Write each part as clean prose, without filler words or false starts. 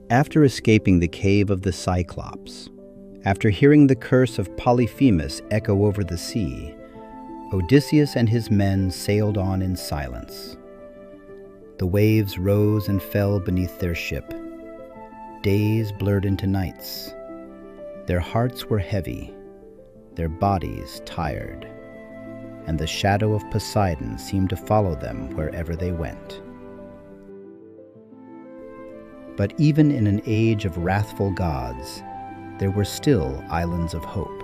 After escaping the cave of the Cyclops, after hearing the curse of Polyphemus echo over the sea, Odysseus and his men sailed on in silence. The waves rose and fell beneath their ship. Days blurred into nights. Their hearts were heavy, their bodies tired, and the shadow of Poseidon seemed to follow them wherever they went. But even in an age of wrathful gods, there were still islands of hope.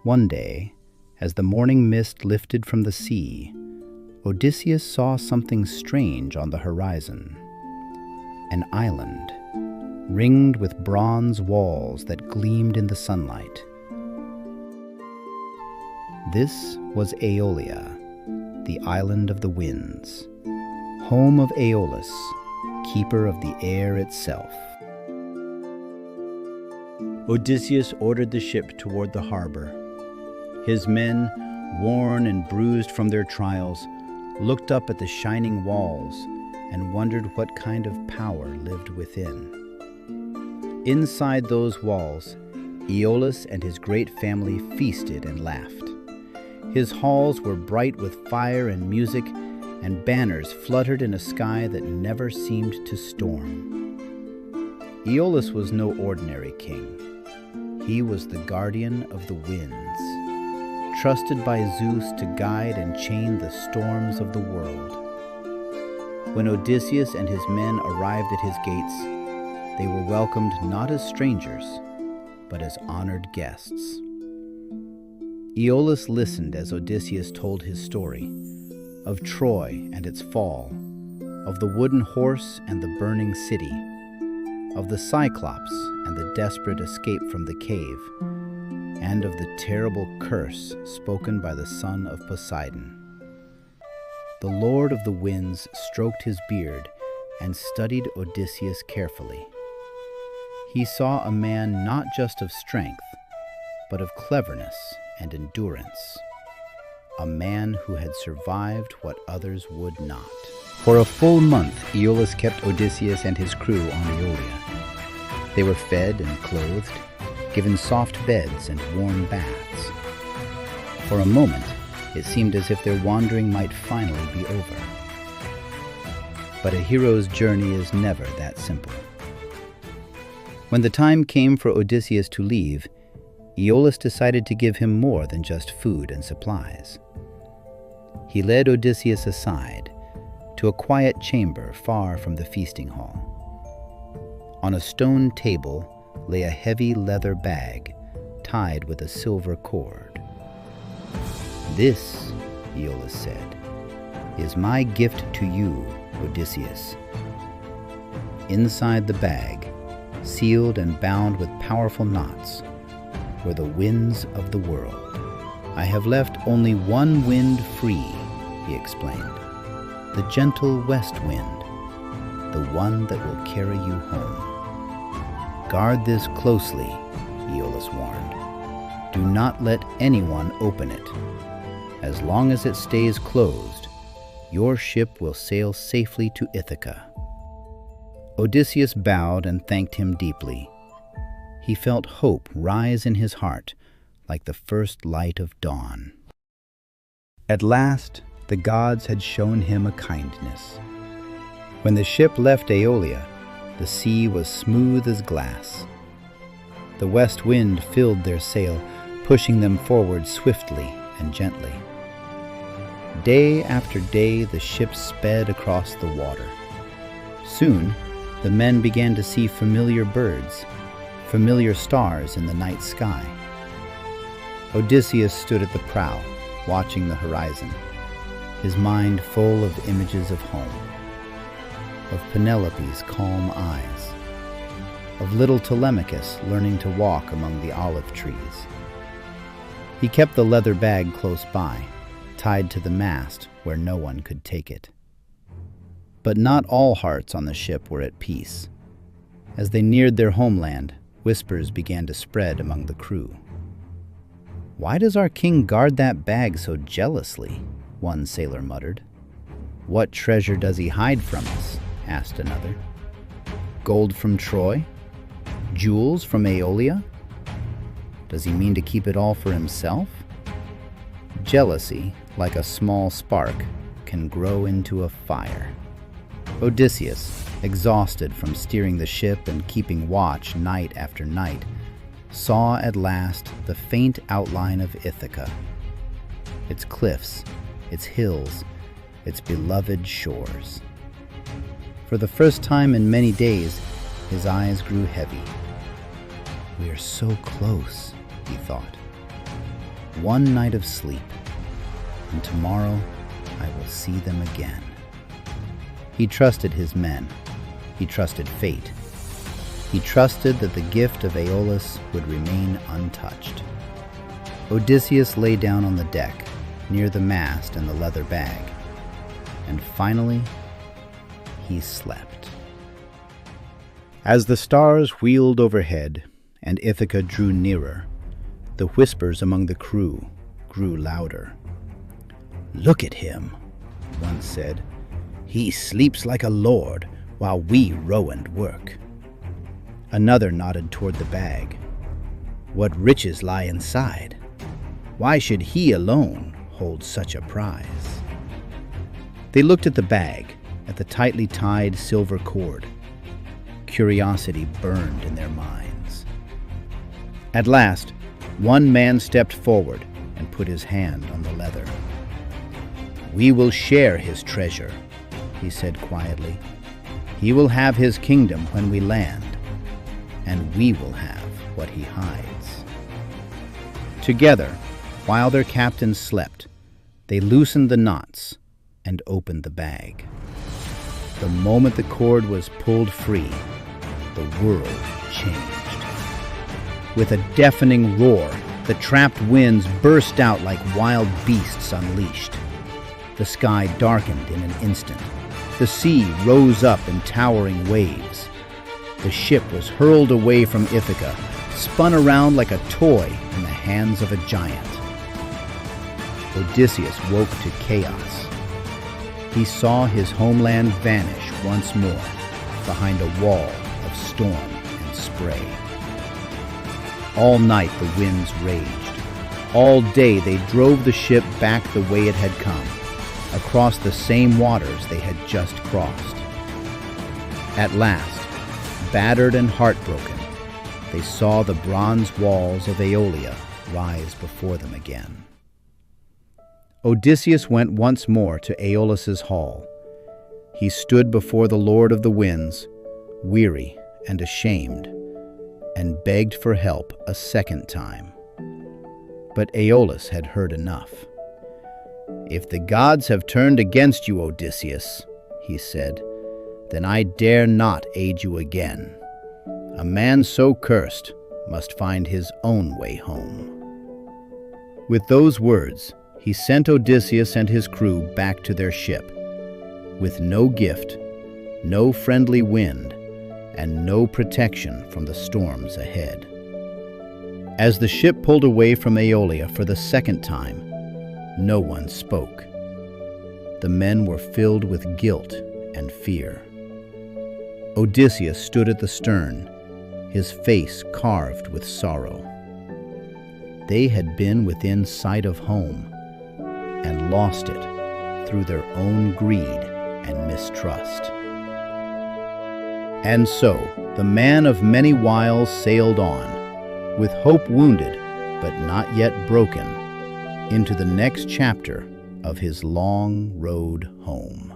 One day, as the morning mist lifted from the sea, Odysseus saw something strange on the horizon. An island, ringed with bronze walls that gleamed in the sunlight. This was Aeolia, the island of the winds, home of Aeolus, keeper of the air itself. Odysseus ordered the ship toward the harbor. His men, worn and bruised from their trials, looked up at the shining walls and wondered what kind of power lived within. Inside those walls, Aeolus and his great family feasted and laughed. His halls were bright with fire and music, and banners fluttered in a sky that never seemed to storm. Aeolus was no ordinary king. He was the guardian of the winds, trusted by Zeus to guide and chain the storms of the world. When Odysseus and his men arrived at his gates, they were welcomed not as strangers, but as honored guests. Aeolus listened as Odysseus told his story, of Troy and its fall, of the wooden horse and the burning city, of the Cyclops and the desperate escape from the cave, and of the terrible curse spoken by the son of Poseidon. The Lord of the Winds stroked his beard and studied Odysseus carefully. He saw a man not just of strength, but of cleverness and endurance, a man who had survived what others would not. For a full month, Aeolus kept Odysseus and his crew on Aeolia. They were fed and clothed, given soft beds and warm baths. For a moment, it seemed as if their wandering might finally be over. But a hero's journey is never that simple. When the time came for Odysseus to leave, Aeolus decided to give him more than just food and supplies. He led Odysseus aside to a quiet chamber far from the feasting hall. On a stone table lay a heavy leather bag tied with a silver cord. "This," Aeolus said, "is my gift to you, Odysseus." Inside the bag, sealed and bound with powerful knots, were the winds of the world. "I have left only one wind free," he explained, "the gentle west wind, the one that will carry you home. Guard this closely," Aeolus warned. "Do not let anyone open it. As long as it stays closed, your ship will sail safely to Ithaca." Odysseus bowed and thanked him deeply. He felt hope rise in his heart like the first light of dawn. At last, the gods had shown him a kindness. When the ship left Aeolia, the sea was smooth as glass. The west wind filled their sail, pushing them forward swiftly and gently. Day after day, the ship sped across the water. Soon, the men began to see familiar birds, familiar stars in the night sky. Odysseus stood at the prow, watching the horizon, his mind full of images of home, of Penelope's calm eyes, of little Telemachus learning to walk among the olive trees. He kept the leather bag close by, tied to the mast where no one could take it. But not all hearts on the ship were at peace. As they neared their homeland, whispers began to spread among the crew. "Why does our king guard that bag so jealously?" one sailor muttered. "What treasure does he hide from us?" asked another. Gold from Troy? Jewels from Aeolia? Does he mean to keep it all for himself? Jealousy, like a small spark, can grow into a fire. Odysseus, exhausted from steering the ship and keeping watch night after night, saw at last the faint outline of Ithaca, its cliffs, its hills, its beloved shores. For the first time in many days, his eyes grew heavy. "We are so close," he thought. "One night of sleep, and tomorrow I will see them again." He trusted his men. He trusted fate. He trusted that the gift of Aeolus would remain untouched. Odysseus lay down on the deck, near the mast and the leather bag, and finally, he slept. As the stars wheeled overhead and Ithaca drew nearer, the whispers among the crew grew louder. "Look at him," one said. "He sleeps like a lord while we row and work." Another nodded toward the bag. "What riches lie inside? Why should he alone hold such a prize?" They looked at the bag, at the tightly tied silver cord. Curiosity burned in their minds. At last, one man stepped forward and put his hand on the leather. "We will share his treasure," he said quietly. "He will have his kingdom when we land, and we will have what he hides." Together, while their captain slept, they loosened the knots and opened the bag. The moment the cord was pulled free, the world changed. With a deafening roar, the trapped winds burst out like wild beasts unleashed. The sky darkened in an instant. The sea rose up in towering waves. The ship was hurled away from Ithaca, spun around like a toy in the hands of a giant. Odysseus woke to chaos. He saw his homeland vanish once more behind a wall of storm and spray. All night the winds raged. All day they drove the ship back the way it had come, across the same waters they had just crossed. At last, battered and heartbroken, they saw the bronze walls of Aeolia rise before them again. Odysseus went once more to Aeolus's hall. He stood before the Lord of the Winds, weary and ashamed, and begged for help a second time. But Aeolus had heard enough. "If the gods have turned against you, Odysseus," he said, "then I dare not aid you again. A man so cursed must find his own way home." With those words, he sent Odysseus and his crew back to their ship, with no gift, no friendly wind, and no protection from the storms ahead. As the ship pulled away from Aeolia for the second time, no one spoke. The men were filled with guilt and fear. Odysseus stood at the stern, his face carved with sorrow. They had been within sight of home and lost it through their own greed and mistrust. And so the man of many wiles sailed on, with hope wounded but not yet broken, into the next chapter of his long road home.